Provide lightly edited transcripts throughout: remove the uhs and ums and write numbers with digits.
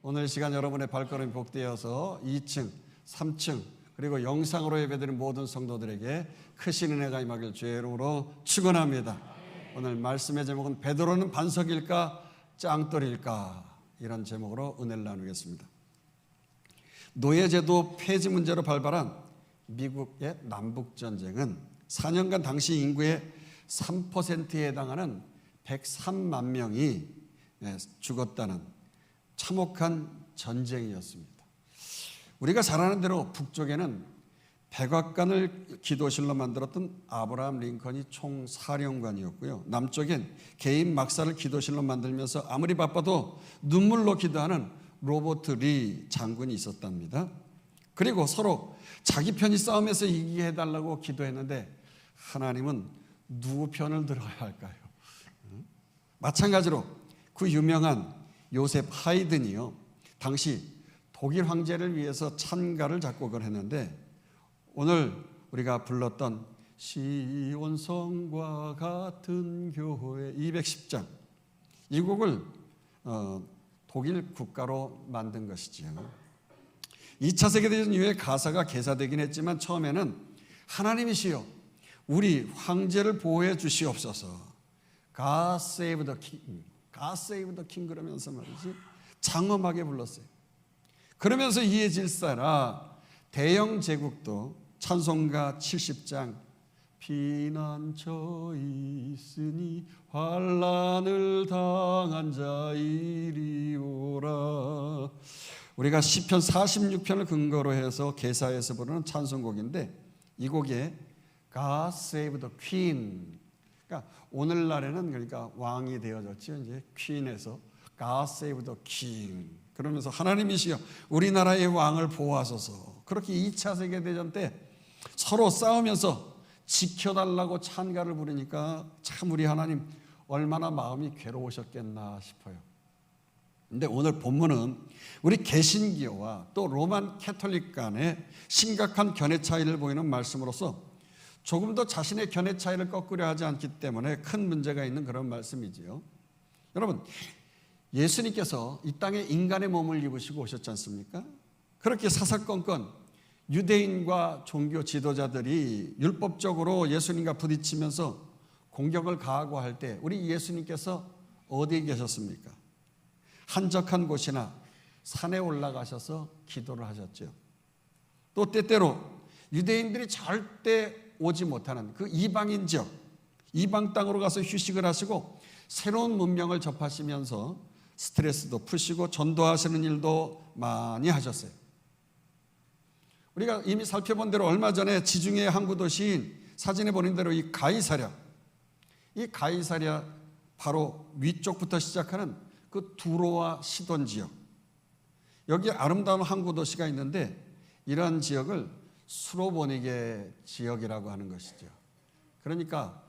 오늘 시간 여러분의 발걸음이 복되어서 2층, 3층 그리고 영상으로 예배드린 모든 성도들에게 크신 은혜가 임하길 주의 이름으로 축원합니다. 오늘 말씀의 제목은 베드로는 반석일까 짱돌일까, 이런 제목으로 은혜를 나누겠습니다. 노예제도 폐지 문제로 발발한 미국의 남북전쟁은 4년간 당시 인구의 3%에 해당하는 103만 명이 죽었다는 참혹한 전쟁이었습니다. 우리가 잘 아는 대로 북쪽에는 백악관을 기도실로 만들었던 아브라함 링컨이 총사령관이었고요. 남쪽엔 개인 막사를 기도실로 만들면서 아무리 바빠도 눈물로 기도하는 로버트 리 장군이 있었답니다. 그리고 서로 자기 편이 싸움에서 이기게 해달라고 기도했는데 하나님은 누구 편을 들어야 할까요? 마찬가지로 그 유명한 요셉 하이든이요, 당시 독일 황제를 위해서 찬가를 작곡을 했는데 오늘 우리가 불렀던 시온성과 같은 교회 210장, 이 곡을 독일 국가로 만든 것이지요. 2차 세계대전 이후에 가사가 개사되긴 했지만 처음에는 하나님이시여 우리 황제를 보호해 주시옵소서, God save the king, God save the king 그러면서 말이지 장엄하게 불렀어요. 그러면서 이에 질사라 대영 제국도 찬송가 70장 피난처 있으니 환난을 당한 자 이리 오라, 우리가 시편 46편을 근거로 해서 개사해서 부르는 찬송곡인데 이 곡에 God save the queen, 그러니까 오늘날에는 그러니까 왕이 되어졌죠. 이제 퀸에서 God save the king 그러면서 하나님이시여 우리나라의 왕을 보호하소서. 그렇게 2차 세계대전 때 서로 싸우면서 지켜달라고 찬가를 부르니까 참 우리 하나님 얼마나 마음이 괴로우셨겠나 싶어요. 근데 오늘 본문은 우리 개신교와 또 로만 캐톨릭 간의 심각한 견해 차이를 보이는 말씀으로서 조금 더 자신의 견해 차이를 꺾으려 하지 않기 때문에 큰 문제가 있는 그런 말씀이지요. 여러분, 예수님께서 이 땅에 인간의 몸을 입으시고 오셨지 않습니까? 그렇게 사사건건 유대인과 종교 지도자들이 율법적으로 예수님과 부딪히면서 공격을 가하고 할 때 우리 예수님께서 어디에 계셨습니까? 한적한 곳이나 산에 올라가셔서 기도를 하셨죠. 또 때때로 유대인들이 절대 오지 못하는 그 이방인 지역, 이방 땅으로 가서 휴식을 하시고 새로운 문명을 접하시면서 스트레스도 푸시고 전도하시는 일도 많이 하셨어요. 우리가 이미 살펴본 대로 얼마 전에 지중해 항구 도시인 사진에 보는 대로 이 가이사랴 바로 위쪽부터 시작하는 그 두로와 시돈 지역, 여기 아름다운 항구 도시가 있는데 이러한 지역을 수로보니게 지역이라고 하는 것이죠. 그러니까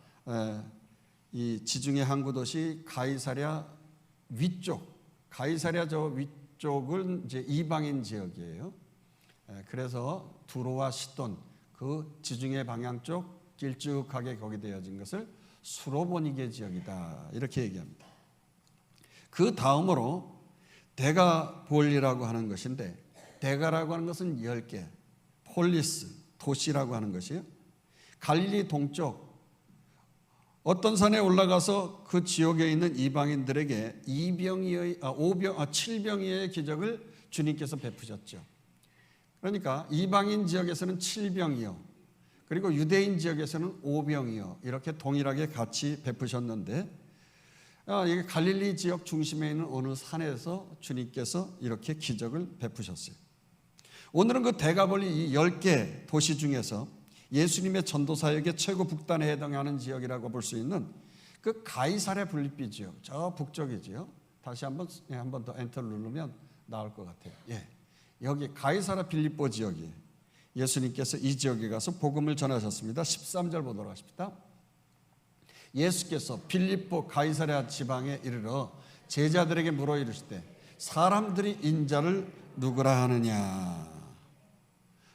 이 지중해 항구 도시 가이사랴 위쪽, 가이사랴 저 위쪽은 이제 이방인 지역이에요. 그래서 두로와 시돈 그 지중해 방향 쪽 길쭉하게 거기 되어진 것을 수로보니게 지역이다, 이렇게 얘기합니다. 그 다음으로 데가볼리라고 하는 것인데, 데가라고 하는 것은 10개, 폴리스, 도시라고 하는 것이에요. 갈릴리 동쪽 어떤 산에 올라가서 그 지역에 있는 이방인들에게 7병이의 기적을 주님께서 베푸셨죠. 그러니까 이방인 지역에서는 7병이요, 그리고 유대인 지역에서는 5병이요, 이렇게 동일하게 같이 베푸셨는데 이게 갈릴리 지역 중심에 있는 어느 산에서 주님께서 이렇게 기적을 베푸셨어요. 오늘은 그 데가볼리 이 10개 도시 중에서 예수님의 전도 사역의 최고 북단에 해당하는 지역이라고 볼 수 있는 그 가이사랴 빌립보 지역, 저 북쪽이지요. 다시 한 번 더 엔터를 누르면 나올 것 같아요. 여기 가이사랴 빌립보 지역이 예수님께서 이 지역에 가서 복음을 전하셨습니다. 13절 보도록 하십니다. 예수께서 빌립보 가이사랴 지방에 이르러 제자들에게 물어 이르시되 사람들이 인자를 누구라 하느냐.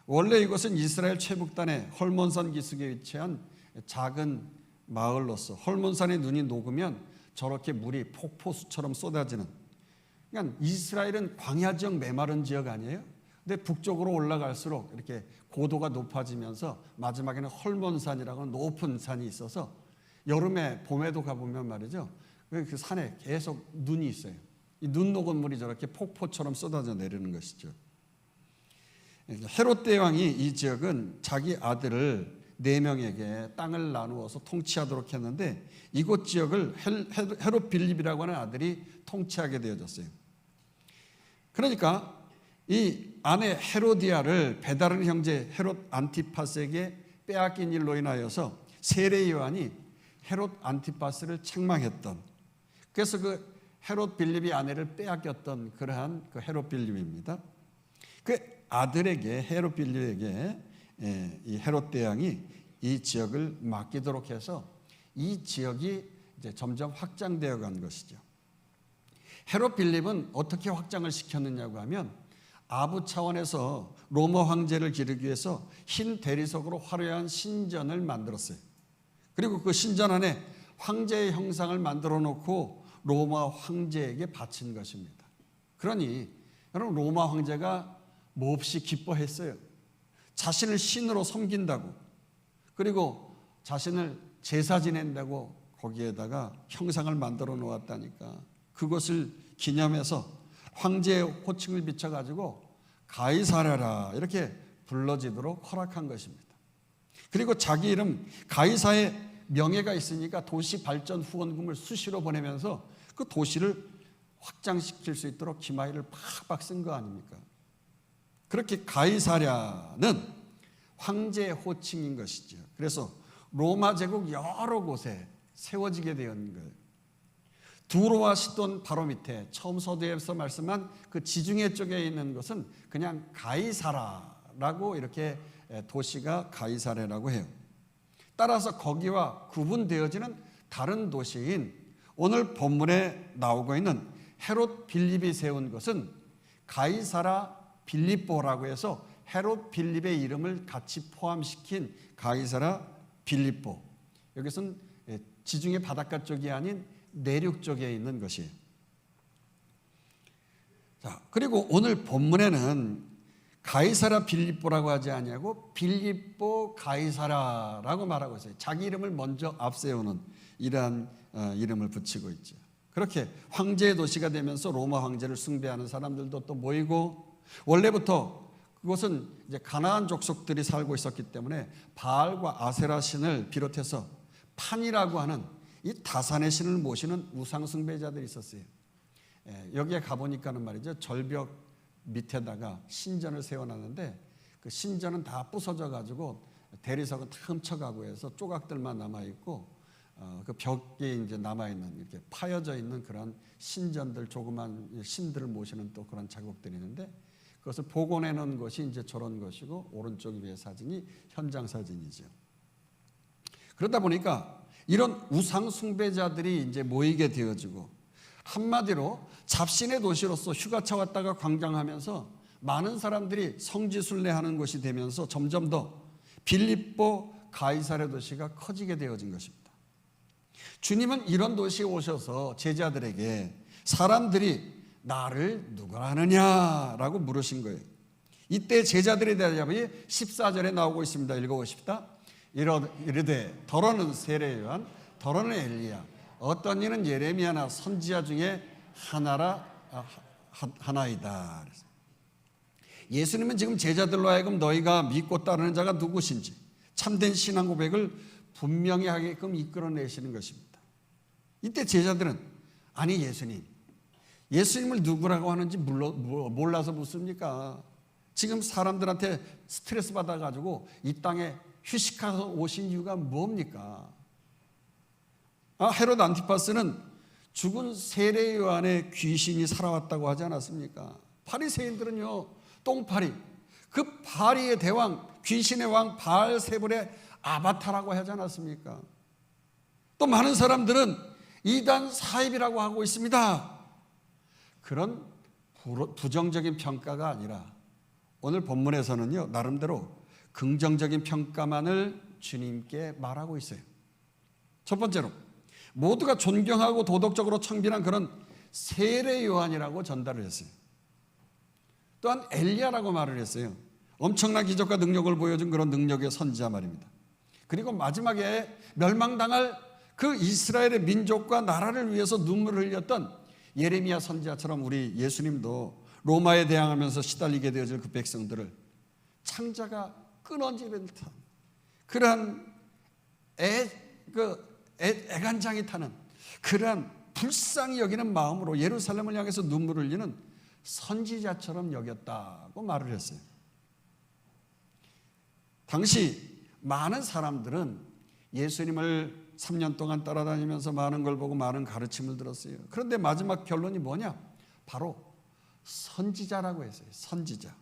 원래 이곳은 이스라엘 최북단의 헐몬산 기슭에 위치한 작은 마을로서 헐몬산의 눈이 녹으면 저렇게 물이 폭포수처럼 쏟아지는 그러니까 이스라엘은 광야 지역, 메마른 지역 아니에요? 근데 북쪽으로 올라갈수록 이렇게 고도가 높아지면서 마지막에는 헐몬산이라고 하는 높은 산이 있어서 여름에 봄에도 가보면 말이죠, 그 산에 계속 눈이 있어요. 이 눈 녹은 물이 저렇게 폭포처럼 쏟아져 내리는 것이죠. 헤롯 대왕이 이 지역은 자기 아들을 4명에게 땅을 나누어서 통치하도록 했는데 이곳 지역을 헤롯 빌립이라고 하는 아들이 통치하게 되어졌어요. 그러니까 이 아내 헤로디아를 배다른 형제 헤롯 안티파스에게 빼앗긴 일로 인하여서 세례 요한이 헤롯 안티파스를 책망했던, 그래서 그 헤롯 빌립이 아내를 빼앗겼던 그러한 그 헤롯 빌립입니다. 그 아들에게, 헤롯 빌립에게 이 헤롯 대왕이 이 지역을 맡기도록 해서 이 지역이 이제 점점 확장되어 간 것이죠. 헤롯 빌립은 어떻게 확장을 시켰느냐고 하면 아부 차원에서 로마 황제를 기르기 위해서 흰 대리석으로 화려한 신전을 만들었어요. 그리고 그 신전 안에 황제의 형상을 만들어 놓고 로마 황제에게 바친 것입니다. 그러니 여러분, 로마 황제가 몹시 기뻐했어요. 자신을 신으로 섬긴다고, 그리고 자신을 제사 지낸다고 거기에다가 형상을 만들어 놓았다니까. 그것을 기념해서 황제의 호칭을 비춰가지고 가이사랴라 이렇게 불러지도록 허락한 것입니다. 그리고 자기 이름 가이사의 명예가 있으니까 도시 발전 후원금을 수시로 보내면서 그 도시를 확장시킬 수 있도록 기마이를 팍팍 쓴 거 아닙니까? 그렇게 가이사랴는 황제의 호칭인 것이죠. 그래서 로마 제국 여러 곳에 세워지게 된 거예요. 두로와 시돈 바로 밑에 처음 서두에서 말씀한 그 지중해 쪽에 있는 것은 그냥 가이사라라고 이렇게 도시가 가이사랴라고 해요. 따라서 거기와 구분되어지는 다른 도시인 오늘 본문에 나오고 있는 헤롯 빌립이 세운 것은 가이사라 빌립보라고 해서 헤롯 빌립의 이름을 같이 포함시킨 가이사라 빌립보. 여기서는 지중해 바닷가 쪽이 아닌 내륙 쪽에 있는 것이에요. 자, 그리고 오늘 본문에는 가이사라 빌립보라고 하지 아니하고 빌립보 가이사라라고 말하고 있어요. 자기 이름을 먼저 앞세우는 이러한 이름을 붙이고 있죠. 그렇게 황제의 도시가 되면서 로마 황제를 숭배하는 사람들도 또 모이고, 원래부터 그곳은 이제 가나안 족속들이 살고 있었기 때문에 바알과 아세라 신을 비롯해서 판이라고 하는 이 다산의 신을 모시는 우상 숭배자들이 있었어요. 여기에 가보니까는 말이죠, 절벽 밑에다가 신전을 세워놨는데 그 신전은 다 부서져 가지고 대리석은 다 훔쳐가고 해서 조각들만 남아있고, 그 벽에 이제 남아있는 이렇게 파여져 있는 그런 신전들, 조그만 신들을 모시는 또 그런 자국들이 있는데 그것을 복원해 놓은 것이 이제 저런 것이고, 오른쪽 위에 사진이 현장 사진이죠. 그러다 보니까 이런 우상 숭배자들이 이제 모이게 되어지고, 한마디로 잡신의 도시로서 휴가차 왔다가 관광하면서 많은 사람들이 성지순례하는 곳이 되면서 점점 더 빌립보 가이사랴 도시가 커지게 되어진 것입니다. 주님은 이런 도시에 오셔서 제자들에게 사람들이 나를 누구라 하느냐라고 물으신 거예요. 이때 제자들의 대답이 14절에 나오고 있습니다. 읽어보십시다. 이르되 더러는 세례 요한, 더러는 엘리야, 어떤 이는 예레미야나 선지자 중에 하나이다. 예수님은 지금 제자들로 하여금 너희가 믿고 따르는 자가 누구신지 참된 신앙 고백을 분명히 하게끔 이끌어내시는 것입니다. 이때 제자들은 아니 예수님을 누구라고 하는지 몰라서 묻습니까? 지금 사람들한테 스트레스 받아가지고 이 땅에 휴식하러 오신 이유가 뭡니까? 헤롯 안티파스는 죽은 세례 요한의 귀신이 살아왔다고 하지 않았습니까? 바리새인들은요, 똥파리, 그 파리의 대왕, 귀신의 왕 바알세불의 아바타라고 하지 않았습니까? 또 많은 사람들은 이단 사입이라고 하고 있습니다. 그런 부정적인 평가가 아니라 오늘 본문에서는요, 나름대로 긍정적인 평가만을 주님께 말하고 있어요. 첫 번째로 모두가 존경하고 도덕적으로 청빈한 그런 세례 요한이라고 전달을 했어요. 또한 엘리야라고 말을 했어요. 엄청난 기적과 능력을 보여준 그런 능력의 선지자 말입니다. 그리고 마지막에 멸망당할 그 이스라엘의 민족과 나라를 위해서 눈물을 흘렸던 예레미야 선지자처럼 우리 예수님도 로마에 대항하면서 시달리게 되어질 그 백성들을 창자가 끊어지는 듯한 그러한 애간장이 타는 그러한 불쌍히 여기는 마음으로 예루살렘을 향해서 눈물을 흘리는 선지자처럼 여겼다고 말을 했어요. 당시 많은 사람들은 예수님을 3년 동안 따라다니면서 많은 걸 보고 많은 가르침을 들었어요. 그런데 마지막 결론이 뭐냐? 바로 선지자라고 했어요. 선지자.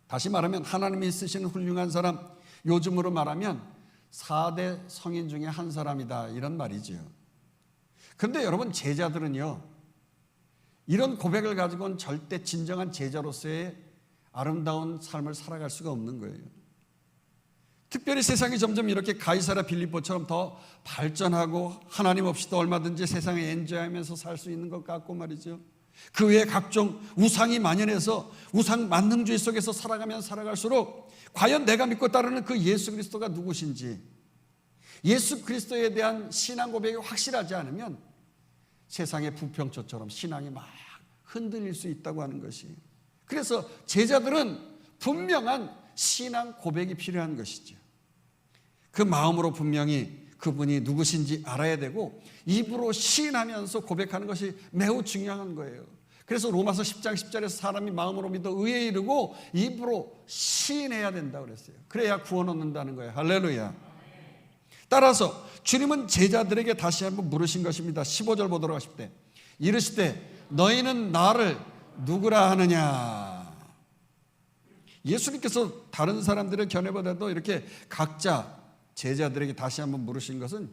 다시 말하면 하나님이 쓰시는 훌륭한 사람, 요즘으로 말하면 4대 성인 중에 한 사람이다, 이런 말이지요. 그런데 여러분, 제자들은요, 이런 고백을 가지고는 절대 진정한 제자로서의 아름다운 삶을 살아갈 수가 없는 거예요. 특별히 세상이 점점 이렇게 가이사랴 빌립보처럼 더 발전하고 하나님 없이도 얼마든지 세상에 엔조이하면서 살 수 있는 것 같고 말이죠. 그 외에 각종 우상이 만연해서 우상 만능주의 속에서 살아가면 살아갈수록 과연 내가 믿고 따르는 그 예수 그리스도가 누구신지, 예수 그리스도에 대한 신앙 고백이 확실하지 않으면 세상의 부평초처럼 신앙이 막 흔들릴 수 있다고 하는 것이, 그래서 제자들은 분명한 신앙 고백이 필요한 것이죠. 그 마음으로 분명히 그분이 누구신지 알아야 되고 입으로 시인하면서 고백하는 것이 매우 중요한 거예요. 그래서 로마서 10장 10절에서 사람이 마음으로 믿어 의에 이르고 입으로 시인해야 된다고 그랬어요. 그래야 구원 얻는다는 거예요. 할렐루야. 따라서 주님은 제자들에게 다시 한번 물으신 것입니다. 15절 보도록 하실 때 이르시되 너희는 나를 누구라 하느냐. 예수님께서 다른 사람들의 견해보다도 이렇게 각자 제자들에게 다시 한번 물으신 것은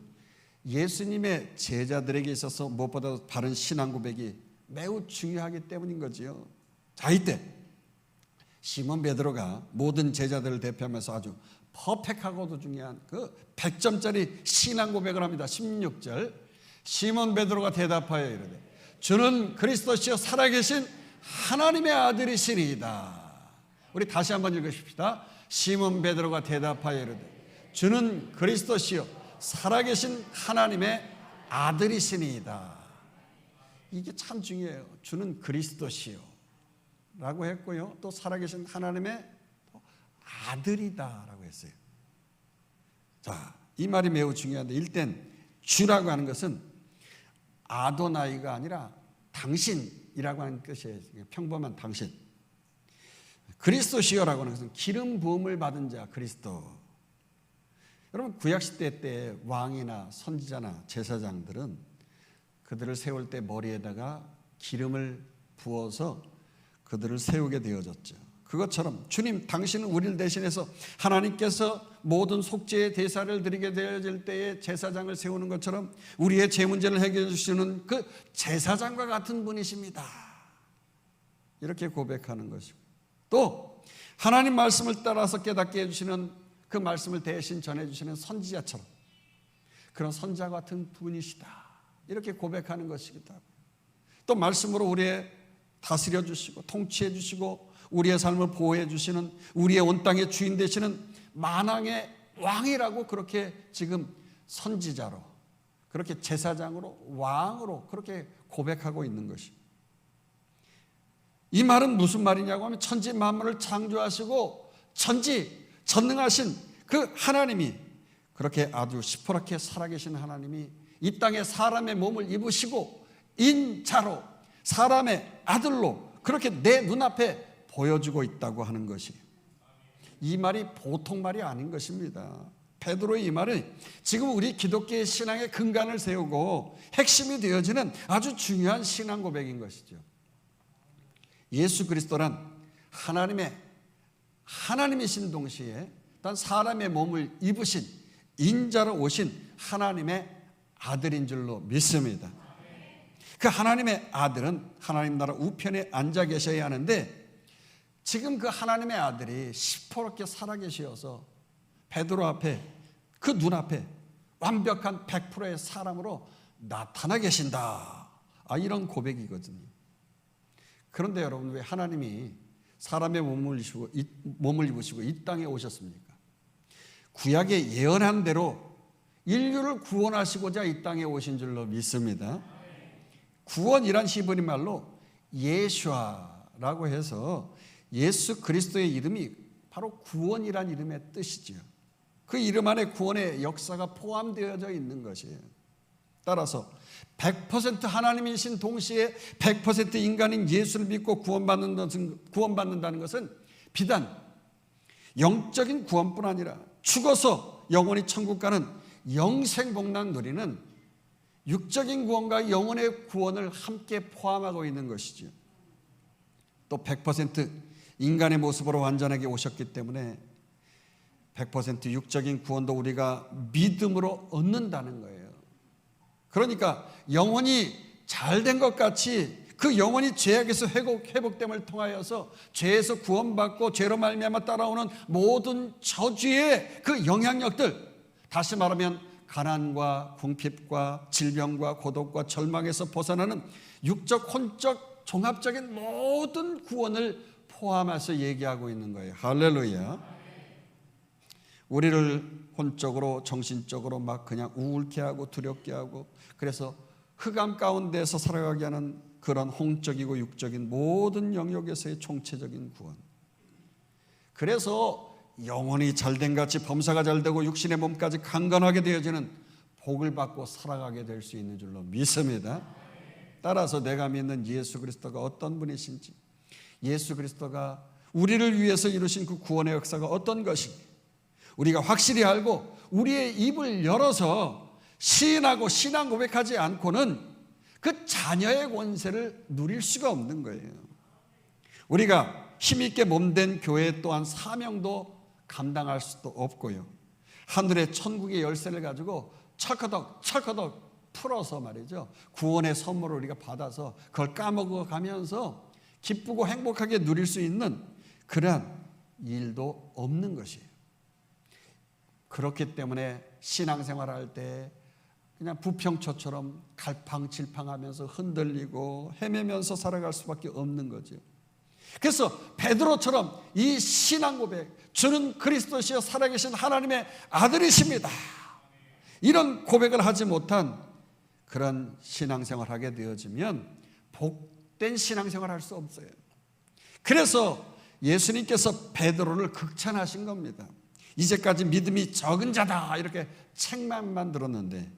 예수님의 제자들에게 있어서 무엇보다 바른 신앙 고백이 매우 중요하기 때문인 거지요. 자, 이때 시몬 베드로가 모든 제자들을 대표하면서 아주 퍼펙트하고도 중요한 그 100점짜리 신앙 고백을 합니다. 16절 시몬 베드로가 대답하여 이르되 주는 그리스도시요 살아계신 하나님의 아들이시니이다. 우리 다시 한번 읽으십시다. 시몬 베드로가 대답하여 이르되 주는 그리스도시요 살아계신 하나님의 아들이시니이다. 이게 참 중요해요. 주는 그리스도시요 라고 했고요, 또 살아계신 하나님의 아들이다 라고 했어요. 자, 이 말이 매우 중요한데, 일단 주라고 하는 것은 아도나이가 아니라 당신이라고 하는 뜻이에요. 평범한 당신. 그리스도시요라고 하는 것은 기름 부음을 받은 자, 그리스도. 여러분, 구약시대 때 왕이나 선지자나 제사장들은 그들을 세울 때 머리에다가 기름을 부어서 그들을 세우게 되어졌죠. 그것처럼 주님, 당신은 우리를 대신해서 하나님께서 모든 속죄의 대사를 드리게 되어질 때에 제사장을 세우는 것처럼 우리의 죄 문제를 해결해 주시는 그 제사장과 같은 분이십니다. 이렇게 고백하는 것이고, 또 하나님 말씀을 따라서 깨닫게 해주시는 그 말씀을 대신 전해주시는 선지자처럼 그런 선지자 같은 분이시다, 이렇게 고백하는 것이기도 하고, 또 말씀으로 우리의 다스려 주시고 통치해 주시고 우리의 삶을 보호해 주시는 우리의 온 땅의 주인 되시는 만왕의 왕이라고 그렇게 지금 선지자로, 그렇게 제사장으로, 왕으로 그렇게 고백하고 있는 것입니다. 이 말은 무슨 말이냐고 하면 천지 만물을 창조하시고 전능하신 그 하나님이, 그렇게 아주 시퍼렇게 살아계신 하나님이 이 땅에 사람의 몸을 입으시고 인자로 사람의 아들로 그렇게 내 눈앞에 보여주고 있다고 하는 것이, 이 말이 보통 말이 아닌 것입니다. 베드로의 이 말은 지금 우리 기독교의 신앙의 근간을 세우고 핵심이 되어지는 아주 중요한 신앙 고백인 것이죠. 예수 그리스도란 하나님이신 동시에 단 사람의 몸을 입으신 인자로 오신 하나님의 아들인 줄로 믿습니다. 그 하나님의 아들은 하나님 나라 우편에 앉아 계셔야 하는데, 지금 그 하나님의 아들이 시퍼렇게 살아계셔서 베드로 앞에, 그 눈앞에 완벽한 100%의 사람으로 나타나 계신다 이런 고백이거든요. 그런데 여러분, 왜 하나님이 사람의 몸을 입으시고 이 땅에 오셨습니까? 구약에 예언한 대로 인류를 구원하시고자 이 땅에 오신 줄로 믿습니다. 구원이란 히브리 말로 예슈아라고 해서 예수 그리스도의 이름이 바로 구원이란 이름의 뜻이죠. 그 이름 안에 구원의 역사가 포함되어져 있는 것이에요. 따라서 100% 하나님이신 동시에 100% 인간인 예수를 믿고 구원받는다는 것은 비단 영적인 구원뿐 아니라 죽어서 영원히 천국 가는 영생복락 누리는 육적인 구원과 영혼의 구원을 함께 포함하고 있는 것이죠. 또 100% 인간의 모습으로 완전하게 오셨기 때문에 100% 육적인 구원도 우리가 믿음으로 얻는다는 거예요. 그러니까 영혼이 잘된 것 같이 그 영혼이 죄악에서 회복됨을 통하여서 죄에서 구원받고 죄로 말미암아 따라오는 모든 저주의 그 영향력들, 다시 말하면 가난과 궁핍과 질병과 고독과 절망에서 벗어나는 육적, 혼적, 종합적인 모든 구원을 포함해서 얘기하고 있는 거예요. 할렐루야. 우리를 혼적으로 정신적으로 막 그냥 우울케 하고 두렵게 하고 그래서 흑암 가운데서 살아가게 하는 그런 홍적이고 육적인 모든 영역에서의 총체적인 구원. 그래서 영혼이 잘된 같이 범사가 잘되고 육신의 몸까지 강건하게 되어지는 복을 받고 살아가게 될 수 있는 줄로 믿습니다. 따라서 내가 믿는 예수 그리스도가 어떤 분이신지, 예수 그리스도가 우리를 위해서 이루신 그 구원의 역사가 어떤 것인지 우리가 확실히 알고 우리의 입을 열어서 시인하고 신앙 고백하지 않고는 그 자녀의 권세를 누릴 수가 없는 거예요. 우리가 힘있게 몸된 교회 또한 사명도 감당할 수도 없고요. 하늘의 천국의 열쇠를 가지고 철커덕 풀어서 말이죠, 구원의 선물을 우리가 받아서 그걸 까먹어 가면서 기쁘고 행복하게 누릴 수 있는 그러한 일도 없는 것이에요. 그렇기 때문에 신앙생활할 때 그냥 부평초처럼 갈팡질팡하면서 흔들리고 헤매면서 살아갈 수밖에 없는 거죠. 그래서 베드로처럼 이 신앙 고백, 주는 그리스도시여 살아계신 하나님의 아들이십니다, 이런 고백을 하지 못한 그런 신앙생활을 하게 되어지면 복된 신앙생활을 할 수 없어요. 그래서 예수님께서 베드로를 극찬하신 겁니다. 이제까지 믿음이 적은 자다 이렇게 책만 들었는데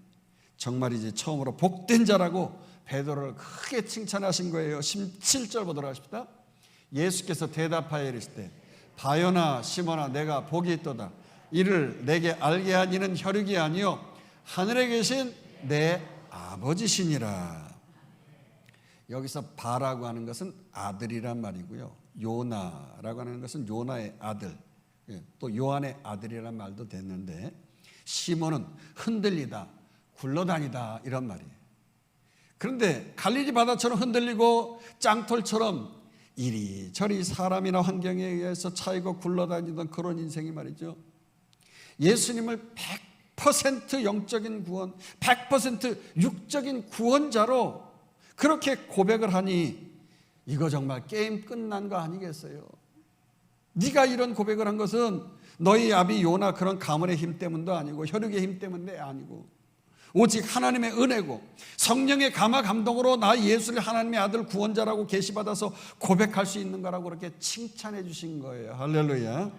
정말이지 처음으로 복된 자라고 베드로를 크게 칭찬하신 거예요. 17절 보도록 하십시다. 예수께서 대답하여 이르시되 바요나 시몬아 내가 복이 있도다. 이를 내게 알게 한 이는 혈육이 아니요 하늘에 계신 내 아버지시니라. 여기서 바라고 하는 것은 아들이란 말이고요, 요나라고 하는 것은 요나의 아들, 또 요한의 아들이란 말도 됐는데 시몬은 흔들리다, 굴러다니다 이런 말이에요. 그런데 갈릴리 바다처럼 흔들리고 짱털처럼 이리저리 사람이나 환경에 의해서 차이고 굴러다니던 그런 인생이 말이죠, 예수님을 100% 영적인 구원, 100% 육적인 구원자로 그렇게 고백을 하니 이거 정말 게임 끝난 거 아니겠어요? 네가 이런 고백을 한 것은 너희 아비 요나 그런 가문의 힘 때문도 아니고 혈육의 힘 때문도 아니고 오직 하나님의 은혜고 성령의 감화 감동으로 나 예수를 하나님의 아들 구원자라고 계시받아서 고백할 수 있는 거라고 그렇게 칭찬해 주신 거예요. 할렐루야.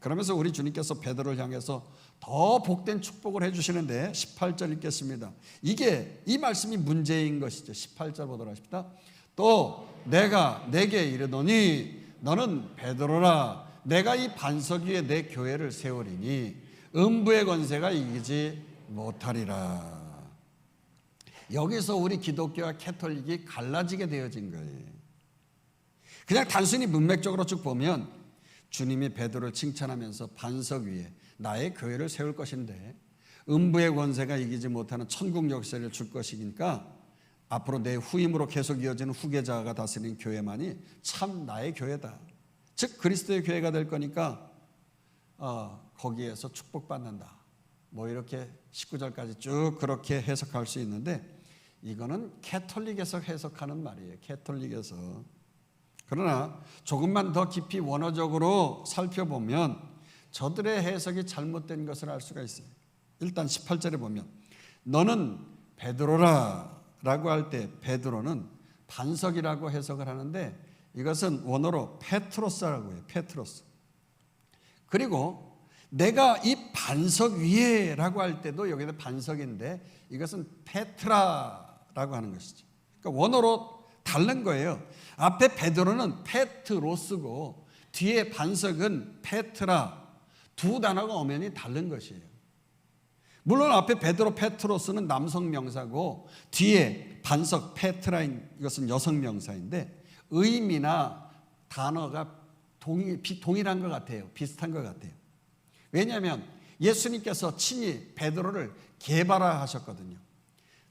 그러면서 우리 주님께서 베드로를 향해서 더 복된 축복을 해 주시는데 18절 읽겠습니다. 이게 이 말씀이 문제인 것이죠. 18절 보도록 하십시다. 또 내가 내게 이르노니 너는 베드로라, 내가 이 반석 위에 내 교회를 세우리니 음부의 권세가 이기지 못하리라. 여기서 우리 기독교와 캐톨릭이 갈라지게 되어진 거예요. 그냥 단순히 문맥적으로 쭉 보면 주님이 베드로를 칭찬하면서 반석 위에 나의 교회를 세울 것인데 음부의 권세가 이기지 못하는 천국 역사를 줄 것이니까 앞으로 내 후임으로 계속 이어지는 후계자가 다스리는 교회만이 참 나의 교회다, 즉 그리스도의 교회가 될 거니까 거기에서 축복받는다, 뭐 이렇게 19절까지 쭉 그렇게 해석할 수 있는데 이거는 캐톨릭에서 해석하는 말이에요. 캐톨릭에서. 그러나 조금만 더 깊이 원어적으로 살펴보면 저들의 해석이 잘못된 것을 알 수가 있어요. 일단 18절에 보면 너는 베드로라 라고 할 때 베드로는 반석이라고 해석을 하는데 이것은 원어로 페트로스라고 해요. 페트로스. 그리고 내가 이 반석 위에 라고 할 때도 여기도 반석인데 이것은 페트라라고 하는 것이죠. 그러니까 원어로 다른 거예요. 앞에 베드로는 페트로스고 뒤에 반석은 페트라. 두 단어가 엄연히 다른 것이에요. 물론 앞에 베드로 페트로스는 남성 명사고 뒤에 반석 페트라인 이것은 여성 명사인데 의미나 단어가 동일한 것 같아요. 비슷한 것 같아요. 왜냐하면 예수님께서 친히 베드로를 게바라하셨거든요.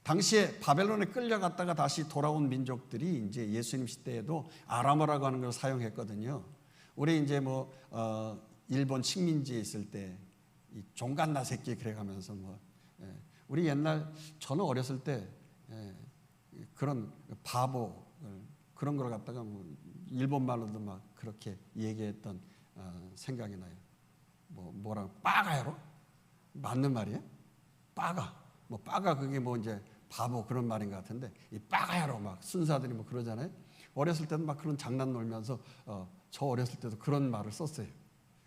당시에 바벨론에 끌려갔다가 다시 돌아온 민족들이 이제 예수님 시대에도 아람어라고 하는 걸 사용했거든요. 우리 이제 일본 식민지에 있을 때 이 종갓나 새끼 그래가면서 우리 옛날 저는 어렸을 때 그런 바보 그런 걸 갖다가 일본 말로도 막 그렇게 얘기했던 생각이 나요. 뭐라고 빠가야로 맞는 말이에요? 빠가 빠가 그게 이제 바보 그런 말인 것 같은데 이 빠가야로 막 순사들이 그러잖아요. 어렸을 때는 막 그런 장난 놀면서 저 어렸을 때도 그런 말을 썼어요.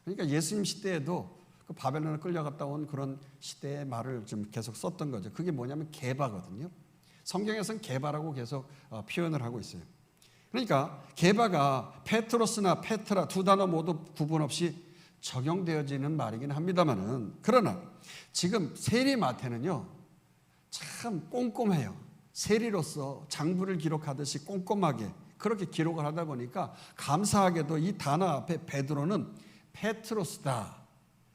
그러니까 예수님 시대에도 그 바벨론에 끌려갔다 온 그런 시대의 말을 좀 계속 썼던 거죠. 그게 뭐냐면 게바거든요. 성경에서는 게바라고 계속 표현을 하고 있어요. 그러니까 게바가 페트로스나 페트라 두 단어 모두 구분 없이 적용되어지는 말이긴 합니다만은 그러나 지금 세리마태는요 참 꼼꼼해요. 세리로서 장부를 기록하듯이 꼼꼼하게 그렇게 기록을 하다 보니까 감사하게도 이 단어 앞에 베드로는 페트로스다.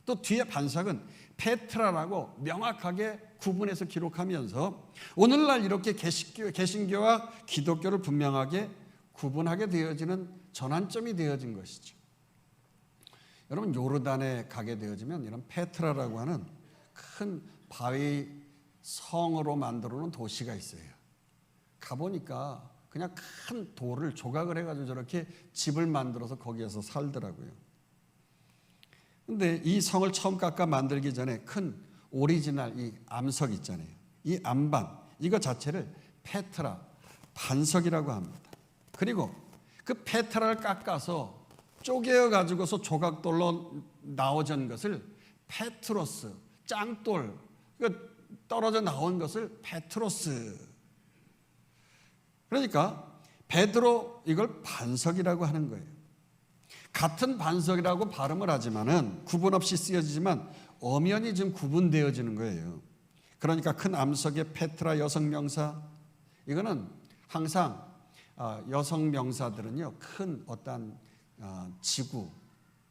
또 뒤에 반석은 페트라라고 명확하게 구분해서 기록하면서 오늘날 이렇게 개신교와 기독교를 분명하게 구분하게 되어지는 전환점이 되어진 것이죠. 여러분 요르단에 가게 되어지면 이런 페트라라고 하는 큰 바위 성으로 만들어 놓은 도시가 있어요. 가보니까 그냥 큰 돌을 조각을 해가지고 저렇게 집을 만들어서 거기에서 살더라고요. 근데 이 성을 처음 깎아 만들기 전에 큰 오리지널 이 암석 있잖아요. 이 암반 이거 자체를 페트라 반석이라고 합니다. 그리고 그 페트라를 깎아서 쪼개어 가지고서 조각돌로 나오진 것을 페트로스 짱돌 떨어져 나온 것을 페트로스. 그러니까 베드로 이걸 반석이라고 하는 거예요. 같은 반석이라고 발음을 하지만은 구분 없이 쓰여지지만 엄연히 지금 구분되어지는 거예요. 그러니까 큰 암석의 페트라 여성 명사 이거는 항상 여성 명사들은요 큰 어떤 지구,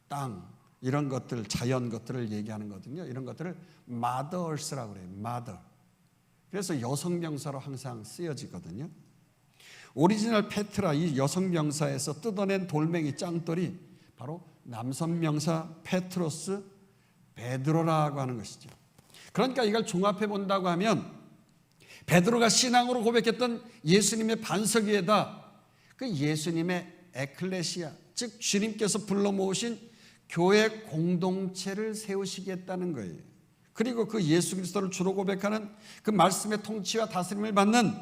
땅 이런 것들 자연 것들을 얘기하는 거거든요. 이런 것들을 mothers라고 그래요. mother. 그래서 여성 명사로 항상 쓰여지거든요. 오리지널 페트라 이 여성 명사에서 뜯어낸 돌멩이 짱돌이 바로 남성 명사 페트로스 베드로라고 하는 것이죠. 그러니까 이걸 종합해 본다고 하면 베드로가 신앙으로 고백했던 예수님의 반석 위에다 그 예수님의 에클레시아 즉 주님께서 불러 모으신 교회 공동체를 세우시겠다는 거예요. 그리고 그 예수 그리스도를 주로 고백하는 그 말씀의 통치와 다스림을 받는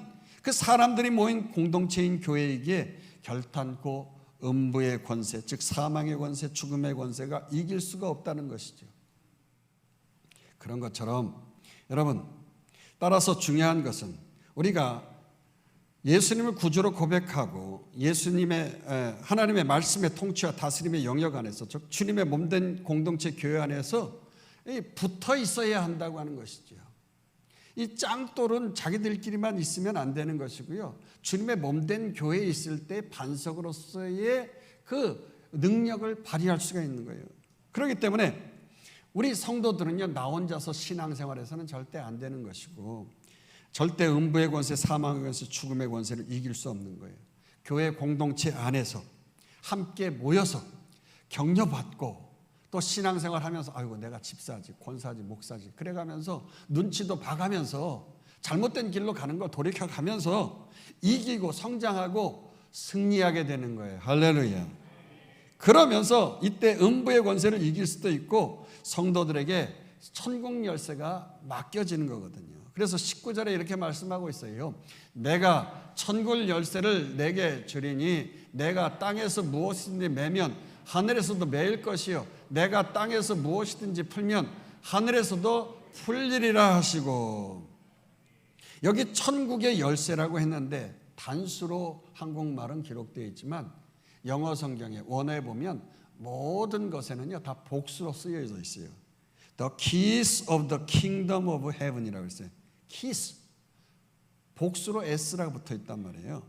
그 사람들이 모인 공동체인 교회에게 결탄코 음부의 권세, 즉 사망의 권세, 죽음의 권세가 이길 수가 없다는 것이죠. 그런 것처럼 여러분 따라서 중요한 것은 우리가 예수님을 구주로 고백하고 예수님의 하나님의 말씀의 통치와 다스림의 영역 안에서 즉 주님의 몸된 공동체 교회 안에서 붙어 있어야 한다고 하는 것이죠. 이 짱돌은 자기들끼리만 있으면 안 되는 것이고요. 주님의 몸된 교회에 있을 때 반석으로서의 그 능력을 발휘할 수가 있는 거예요. 그렇기 때문에 우리 성도들은요 나 혼자서 신앙생활에서는 절대 안 되는 것이고 절대 음부의 권세, 사망의 권세, 죽음의 권세를 이길 수 없는 거예요. 교회 공동체 안에서 함께 모여서 격려받고 또 신앙생활 하면서 아이고 내가 집사지, 권사지, 목사지 그래가면서 눈치도 봐가면서 잘못된 길로 가는 거 돌이켜가면서 이기고 성장하고 승리하게 되는 거예요. 할렐루야. 그러면서 이때 음부의 권세를 이길 수도 있고 성도들에게 천국 열쇠가 맡겨지는 거거든요. 그래서 19절에 이렇게 말씀하고 있어요. 내가 천국 열쇠를 내게 주리니 내가 땅에서 무엇이든지 매면 하늘에서도 매일 것이요 내가 땅에서 무엇이든지 풀면 하늘에서도 풀리리라 하시고, 여기 천국의 열쇠라고 했는데 단수로 한국말은 기록되어 있지만 영어 성경에 원어에 보면 모든 것에는요 다 복수로 쓰여져 있어요. The keys of the kingdom of heaven이라고 했어요. keys, 복수로 s라고 붙어 있단 말이에요.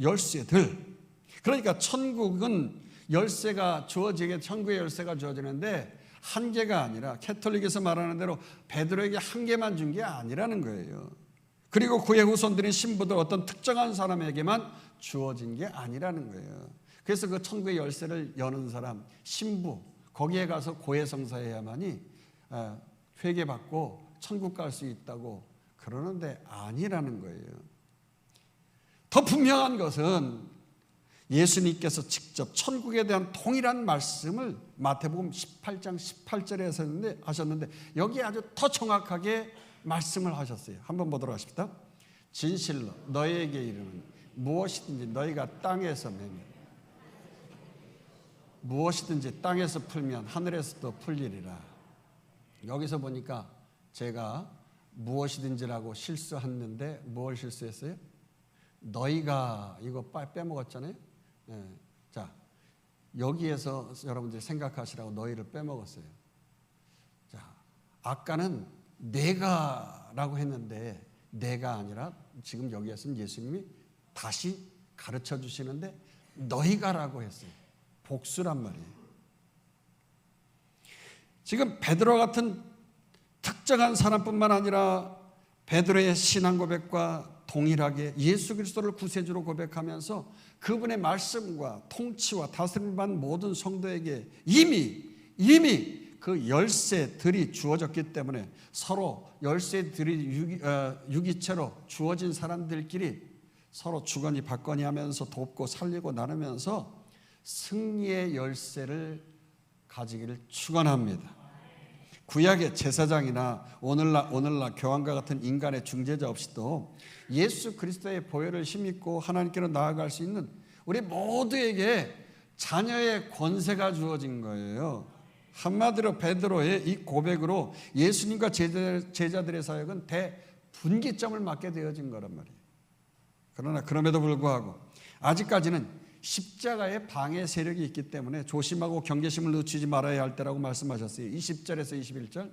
열쇠들. 그러니까 천국은 열쇠가 주어지게, 천국의 열쇠가 주어지는데 한 개가 아니라 캐톨릭에서 말하는 대로 베드로에게 한 개만 준 게 아니라는 거예요. 그리고 그의 후손들인 신부들 어떤 특정한 사람에게만 주어진 게 아니라는 거예요. 그래서 그 천국의 열쇠를 여는 사람, 신부, 거기에 가서 고해성사해야만이 회개받고 천국 갈 수 있다고 그러는데 아니라는 거예요. 더 분명한 것은 예수님께서 직접 천국에 대한 동일한 말씀을 마태복음 18장 18절에 하셨는데 여기에 아주 더 정확하게 말씀을 하셨어요. 한번 보도록 하십시다. 진실로 너희에게 이르는 무엇이든지 너희가 땅에서 매면 무엇이든지 땅에서 풀면 하늘에서도 풀리리라. 여기서 보니까 제가 무엇이든지라고 실수했는데 뭘 실수했어요? 너희가 이거 빼먹었잖아요. 네. 자, 여기에서 여러분들이 생각하시라고 너희를 빼먹었어요. 자, 아까는 내가라고 했는데 내가 아니라 지금 여기에서는 예수님이 다시 가르쳐 주시는데 너희가라고 했어요. 복수란 말이에요. 지금 베드로 같은 특정한 사람뿐만 아니라 베드로의 신앙 고백과 동일하게 예수 그리스도를 구세주로 고백하면서 그분의 말씀과 통치와 다스림을 받은 모든 성도에게 이미 그 열쇠들이 주어졌기 때문에 서로 열쇠들이 유기체로 주어진 사람들끼리 서로 주거니 받거니 하면서 돕고 살리고 나누면서 승리의 열쇠를 가지기를 축원합니다. 구약의 제사장이나 오늘날 교황과 같은 인간의 중재자 없이도 예수 그리스도의 보혈을 힘입고 하나님께로 나아갈 수 있는 우리 모두에게 자녀의 권세가 주어진 거예요. 한마디로 베드로의 이 고백으로 예수님과 제자들의 사역은 대분기점을 맞게 되어진 거란 말이에요. 그러나 그럼에도 불구하고 아직까지는 십자가의 방해 세력이 있기 때문에 조심하고 경계심을 늦추지 말아야 할 때라고 말씀하셨어요. 20절에서 21절.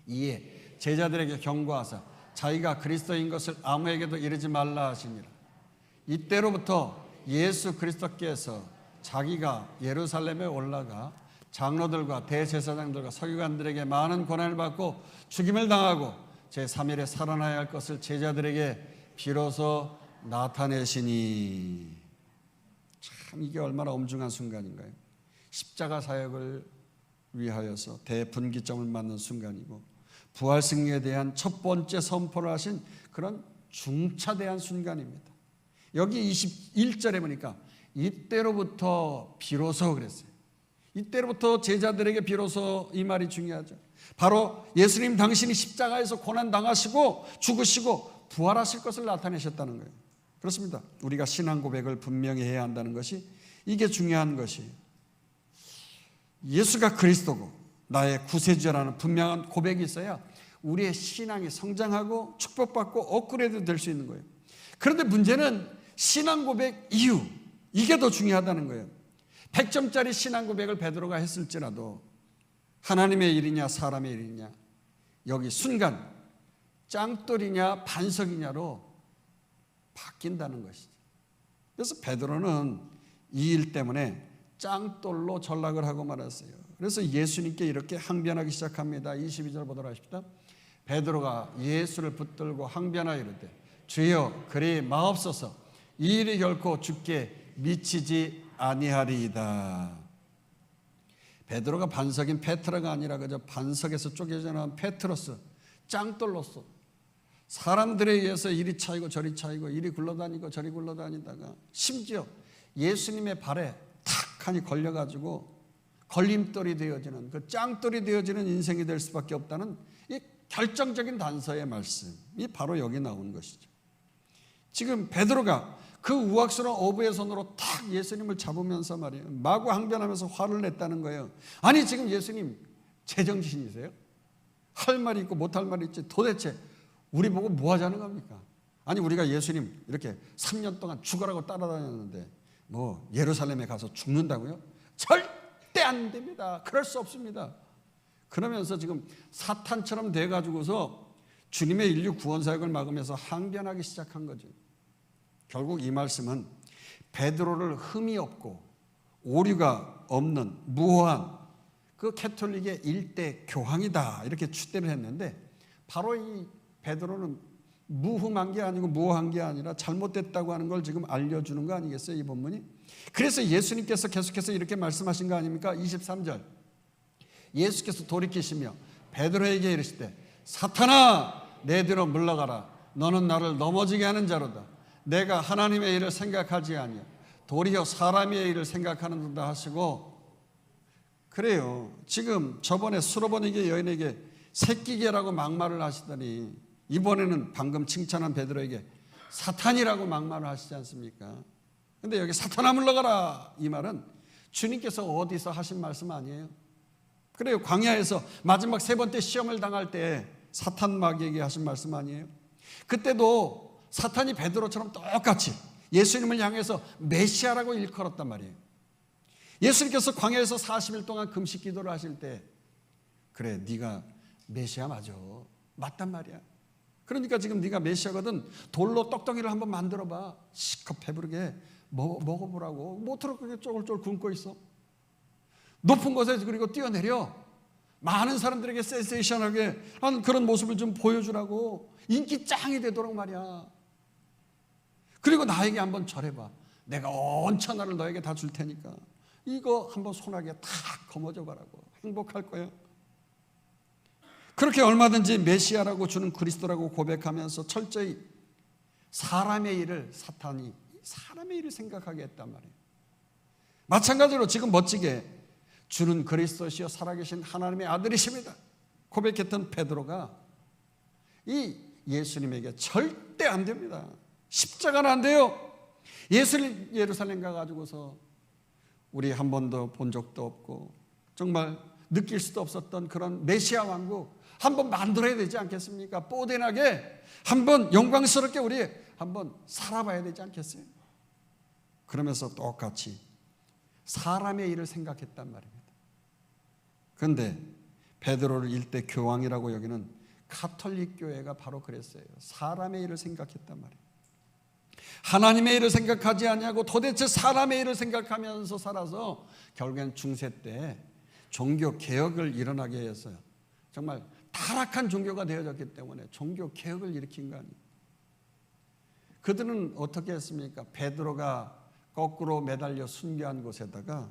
이에 제자들에게 경고하사 자기가 그리스도인 것을 아무에게도 이르지 말라 하시니라. 이때로부터 예수 그리스도께서 자기가 예루살렘에 올라가 장로들과 대제사장들과 서기관들에게 많은 고난을 받고 죽임을 당하고 제3일에 살아나야 할 것을 제자들에게 비로소 나타내시니. 참 이게 얼마나 엄중한 순간인가요? 십자가 사역을 위하여서 대분기점을 맞는 순간이고 부활 승리에 대한 첫 번째 선포를 하신 그런 중차대한 순간입니다. 여기 21절에 보니까 이때로부터 비로소 그랬어요. 이때로부터 제자들에게 비로소, 이 말이 중요하죠. 바로 예수님 당신이 십자가에서 고난당하시고 죽으시고 부활하실 것을 나타내셨다는 거예요. 그렇습니다. 우리가 신앙 고백을 분명히 해야 한다는 것이 이게 중요한 것이에요. 예수가 그리스도고 나의 구세주라는 분명한 고백이 있어야 우리의 신앙이 성장하고 축복받고 업그레이드 될 수 있는 거예요. 그런데 문제는 신앙 고백 이유, 이게 더 중요하다는 거예요. 100점짜리 신앙 고백을 베드로가 했을지라도 하나님의 일이냐 사람의 일이냐, 여기 순간 짱돌이냐 반석이냐로 바뀐다는 것이죠. 그래서 베드로는 이 일 때문에 짱돌로 전락을 하고 말았어요. 그래서 예수님께 이렇게 항변하기 시작합니다. 22절 보도록 하십시다. 베드로가 예수를 붙들고 항변하여 이르되 주여 그리 마옵소서, 이 일이 결코 주께 미치지 아니하리이다. 베드로가 반석인 페트로가 아니라 그저 반석에서 쪼개져 나온 페트로스, 짱돌로서 사람들에 의해서 이리 차이고 저리 차이고 이리 굴러다니고 저리 굴러다니다가 심지어 예수님의 발에 탁 하니 걸려가지고 걸림돌이 되어지는, 그 짱돌이 되어지는 인생이 될 수밖에 없다는 이 결정적인 단서의 말씀이 바로 여기 나오는 것이죠. 지금 베드로가 그 우악스러운 어부의 손으로 탁 예수님을 잡으면서 말이에요, 마구 항변하면서 화를 냈다는 거예요. 아니 지금 예수님 제정신이세요? 할 말이 있고 못할 말이 있지 도대체 우리 보고 뭐 하자는 겁니까? 아니 우리가 예수님 이렇게 3년 동안 죽으라고 따라다녔는데 뭐 예루살렘에 가서 죽는다고요? 절대 안 됩니다. 그럴 수 없습니다. 그러면서 지금 사탄처럼 돼가지고서 주님의 인류 구원 사역을 막으면서 항변하기 시작한 거죠. 결국 이 말씀은 베드로를 흠이 없고 오류가 없는 무호한 그 캐톨릭의 일대 교황이다 이렇게 추대를 했는데, 바로 이 베드로는 무흠한 게 아니고 무호한 게 아니라 잘못됐다고 하는 걸 지금 알려주는 거 아니겠어요, 이 본문이? 그래서 예수님께서 계속해서 이렇게 말씀하신 거 아닙니까? 23절 예수께서 돌이키시며 베드로에게 이르시되 사탄아 내 뒤로 물러가라. 너는 나를 넘어지게 하는 자로다. 내가 하나님의 일을 생각하지 아니하 도리어 사람의 일을 생각하는도다 하시고, 그래요. 지금 저번에 수로보니게 여인에게 새끼개라고 막말을 하시더니 이번에는 방금 칭찬한 베드로에게 사탄이라고 막말을 하시지 않습니까? 근데 여기 사탄아 물러가라 이 말은 주님께서 어디서 하신 말씀 아니에요? 그래요. 광야에서 마지막 3번째 시험을 당할 때 사탄 마귀에게 하신 말씀 아니에요? 그때도 사탄이 베드로처럼 똑같이 예수님을 향해서 메시아라고 일컬었단 말이에요. 예수님께서 광야에서 40일 동안 금식 기도를 하실 때 그래 네가 메시아 맞아, 맞단 말이야. 그러니까 지금 네가 메시아거든 돌로 떡덩이를 한번 만들어봐. 시커 배부르게 먹어보라고. 뭐처럼 그렇게 쫄쫄 굶고 있어? 높은 곳에 그리고 뛰어내려 많은 사람들에게 센세이션하게 한 그런 모습을 좀 보여주라고, 인기 짱이 되도록 말이야. 그리고 나에게 한번 절해봐. 내가 온 천하를 너에게 다 줄 테니까 이거 한번 손아귀에 탁 거머쥐어 봐라고. 행복할 거야. 그렇게 얼마든지 메시아라고 주는 그리스도라고 고백하면서 철저히 사람의 일을, 사탄이 사람의 일을 생각하게 했단 말이에요. 마찬가지로 지금 멋지게 주는 그리스도시여 살아계신 하나님의 아들이십니다 고백했던 베드로가 이 예수님에게 절대 안 됩니다. 십자가는 안 돼요. 예루살렘 가가지고서 우리 한 번도 본 적도 없고 정말 느낄 수도 없었던 그런 메시아 왕국 한번 만들어야 되지 않겠습니까? 뽀대나게 한번 영광스럽게 우리 한번 살아봐야 되지 않겠어요? 그러면서 똑같이 사람의 일을 생각했단 말입니다. 그런데 베드로를 일대 교황이라고 여기는 가톨릭 교회가 바로 그랬어요. 사람의 일을 생각했단 말이에요. 하나님의 일을 생각하지 않냐고 도대체 사람의 일을 생각하면서 살아서 결국엔 중세 때 종교 개혁을 일어나게 했어요. 정말 타락한 종교가 되어졌기 때문에 종교 개혁을 일으킨 거 아니에요. 그들은 어떻게 했습니까? 베드로가 거꾸로 매달려 순교한 곳에다가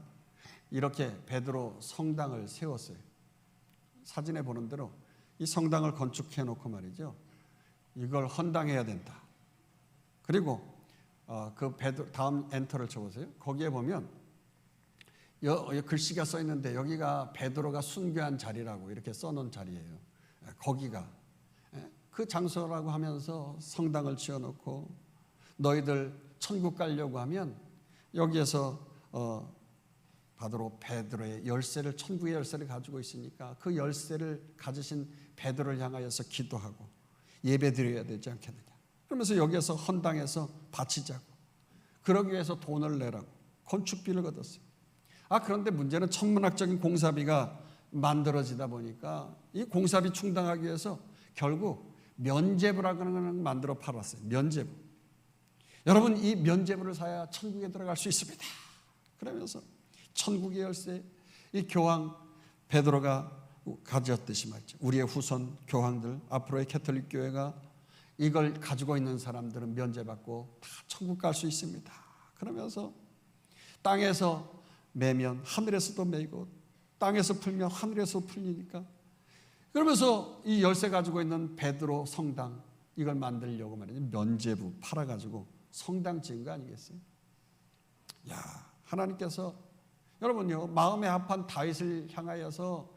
이렇게 베드로 성당을 세웠어요. 사진에 보는 대로 이 성당을 건축해 놓고 말이죠, 이걸 헌당해야 된다. 그리고 그 베드로 다음 엔터를 쳐보세요. 거기에 보면 글씨가 써 있는데 여기가 베드로가 순교한 자리라고 이렇게 써놓은 자리예요. 거기가 그 장소라고 하면서 성당을 지어놓고 너희들 천국 가려고 하면 여기에서 바로 베드로의 열쇠를, 천국의 열쇠를 가지고 있으니까 그 열쇠를 가지신 베드로를 향하여서 기도하고 예배 드려야 되지 않겠느냐. 그러면서 여기에서 헌당해서 바치자고, 그러기 위해서 돈을 내라고 건축비를 걷었어요. 그런데 문제는 천문학적인 공사비가 만들어지다 보니까 이 공사비 충당하기 위해서 결국 면죄부라고 하는 걸 만들어 팔았어요. 면죄부. 여러분, 이 면죄부를 사야 천국에 들어갈 수 있습니다. 그러면서 천국의 열쇠, 이 교황 베드로가 가졌듯이 말이죠. 우리의 후손 교황들, 앞으로의 캐톨릭 교회가 이걸 가지고 있는 사람들은 면죄받고 다 천국 갈 수 있습니다. 그러면서 땅에서 매면 하늘에서도 매이고 땅에서 풀면 하늘에서 풀리니까, 그러면서 이 열쇠 가지고 있는 베드로 성당, 이걸 만들려고 말이죠. 면죄부 팔아가지고 성당 지은 거 아니겠어요? 야, 하나님께서 여러분요, 마음에 합한 다윗을 향하여서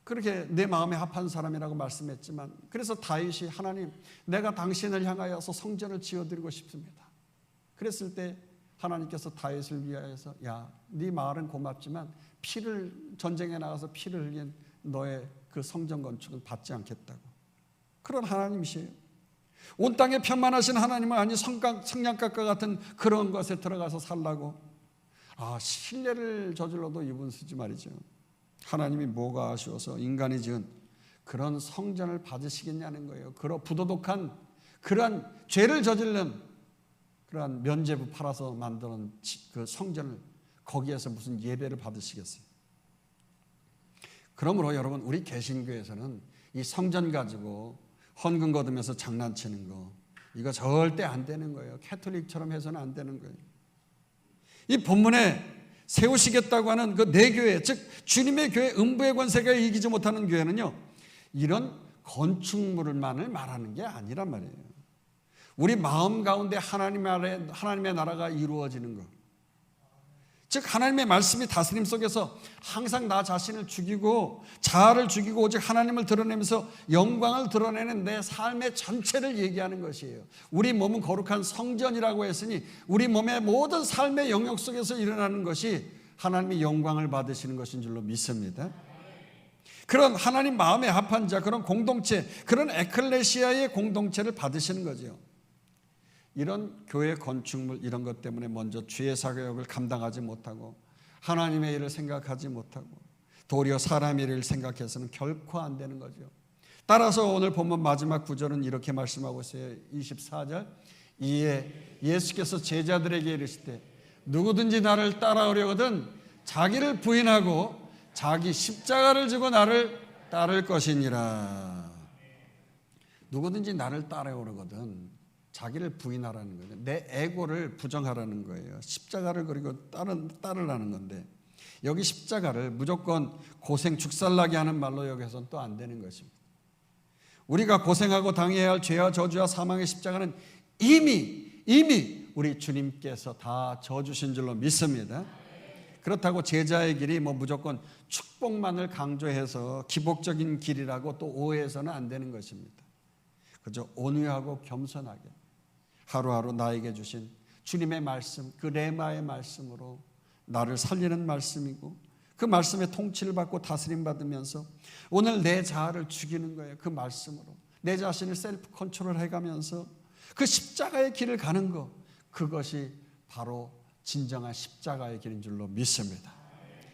그렇게 내 마음에 합한 사람이라고 말씀했지만, 그래서 다윗이 하나님, 내가 당신을 향하여서 성전을 지어드리고 싶습니다. 그랬을 때 하나님께서 다윗을 위하여서 야, 네 말은 고맙지만 전쟁에 나가서 피를 흘린 너의 그 성전 건축은 받지 않겠다고. 그런 하나님이시에요. 온 땅에 편만하신 하나님은 아니 성냥갑과 같은 그런 것에 들어가서 살라고 신뢰를 저질러도 이분 쓰지 말이죠. 하나님이 뭐가 아쉬워서 인간이 지은 그런 성전을 받으시겠냐는 거예요. 그런 부도덕한 그러한 죄를 저지른 그러한 면죄부 팔아서 만드는 그 성전을 거기에서 무슨 예배를 받으시겠어요? 그러므로 여러분, 우리 개신교에서는 이 성전 가지고 헌금 거두면서 장난치는 거, 이거 절대 안 되는 거예요. 캐톨릭처럼 해서는 안 되는 거예요. 이 본문에 세우시겠다고 하는 그 내 교회, 즉 주님의 교회, 음부의 권세가 이기지 못하는 교회는요, 이런 건축물만을 말하는 게 아니란 말이에요. 우리 마음 가운데 하나님의 나라가 이루어지는 것, 즉 하나님의 말씀이 다스림 속에서 항상 나 자신을 죽이고 자아를 죽이고 오직 하나님을 드러내면서 영광을 드러내는 내 삶의 전체를 얘기하는 것이에요. 우리 몸은 거룩한 성전이라고 했으니 우리 몸의 모든 삶의 영역 속에서 일어나는 것이 하나님의 영광을 받으시는 것인 줄로 믿습니다. 그런 하나님 마음에 합한 자, 그런 공동체, 그런 에클레시아의 공동체를 받으시는 거죠. 이런 교회 건축물 이런 것 때문에 먼저 주의 사역을 감당하지 못하고 하나님의 일을 생각하지 못하고 도리어 사람의 일을 생각해서는 결코 안 되는 거죠. 따라서 오늘 본문 마지막 구절은 이렇게 말씀하고 있어요. 24절, 이에 예수께서 제자들에게 이르시되 누구든지 나를 따라오려거든 자기를 부인하고 자기 십자가를 지고 나를 따를 것이니라. 누구든지 나를 따라오려거든 자기를 부인하라는 거예요. 내 에고를 부정하라는 거예요. 십자가를 그리고 따르라는 건데, 여기 십자가를 무조건 고생 죽살나게 하는 말로 여기서는 또 안 되는 것입니다. 우리가 고생하고 당해야 할 죄와 저주와 사망의 십자가는 이미 우리 주님께서 다 져주신 줄로 믿습니다. 그렇다고 제자의 길이 무조건 축복만을 강조해서 기복적인 길이라고 또 오해해서는 안 되는 것입니다. 그저 온유하고 겸손하게 하루하루 나에게 주신 주님의 말씀, 그 레마의 말씀으로 나를 살리는 말씀이고, 그 말씀의 통치를 받고 다스림 받으면서 오늘 내 자아를 죽이는 거예요. 그 말씀으로 내 자신을 셀프 컨트롤 해가면서 그 십자가의 길을 가는 것, 그것이 바로 진정한 십자가의 길인 줄로 믿습니다.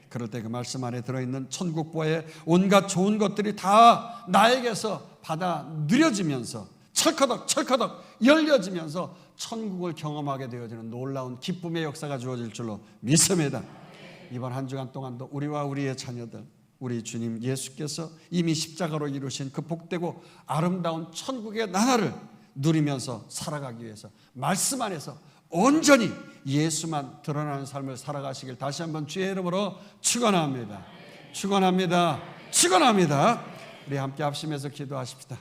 그럴 때 그 말씀 안에 들어있는 천국보의 온갖 좋은 것들이 다 나에게서 받아 누려지면서 철커덕 열려지면서 천국을 경험하게 되어지는 놀라운 기쁨의 역사가 주어질 줄로 믿습니다. 이번 한 주간 동안도 우리와 우리의 자녀들, 우리 주님 예수께서 이미 십자가로 이루신 그 복되고 아름다운 천국의 나라를 누리면서 살아가기 위해서 말씀 안에서 온전히 예수만 드러나는 삶을 살아가시길 다시 한번 주의 이름으로 축원합니다. 우리 함께 합심해서 기도하십시다.